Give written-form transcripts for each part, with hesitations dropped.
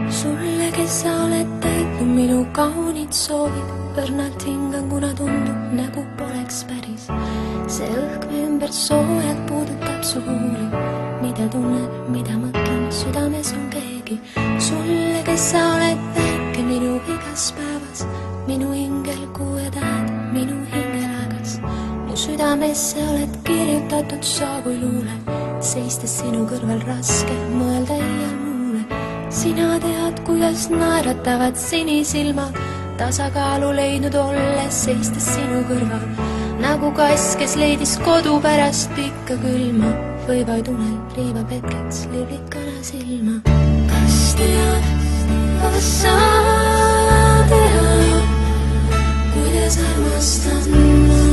Sulle, kes sa oled täitnud minu kaunid soovid, õrnalt hingan, kuna tundub, nagu poleks päris. See õhk või ümber soojalt puudutab su huuli, mida tunnen, mida mõtlen, südames on keegi. Sulle, kes sa oled väike minu igas päevas, minu hingel kuue tähed, minu hingelagas. Mu südamesse oled kirjutatud sa kui luule, seistes sinu kõrval raske mõelda iial muule. Sina tead, kuidas naeratavad sinisilmad, tasakaalu leidnud olles seistes sinu kõrval. Nagu kass, kes leidis kodu pärast pikka külma, või vaid unel riivab hetkeks liblikana silma. Kas tead, kas sa tead, kuidas armastan ma,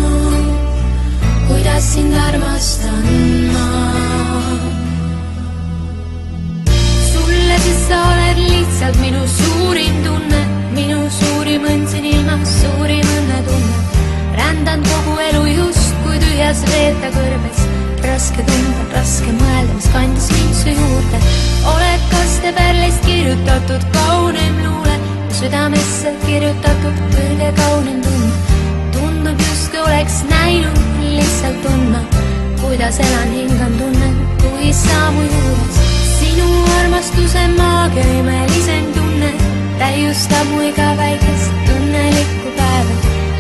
kuidas sind armastan ma? Sulle, kes sa oled lihtsalt minu suurim tunne, minu suurim õnn siin ilmas, suurim õnnetunne. Rändan kogu elu just kui tühjas veeta kõrbes, raske tunda, raske mõelda, mis kandis mind su juurde. Oled kaste pärlist kirjutatud kaunim luule, südamesse kirjutatud kõige kaunim tunne. Tundub justkui oleks näinud, lihtsalt tundma, kuidas elan, hingan, tunnen, kui sa mu juures. Sinu armastuse maagia imelisem tunne täiustab mu iga väikest õnnelikku päeva.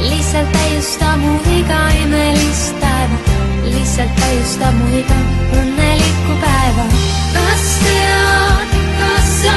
Lihtsalt täiustab mu iga imelist päeva, lihtsalt täiustab mu iga õnnelikku päeva. Kas tead, kas sa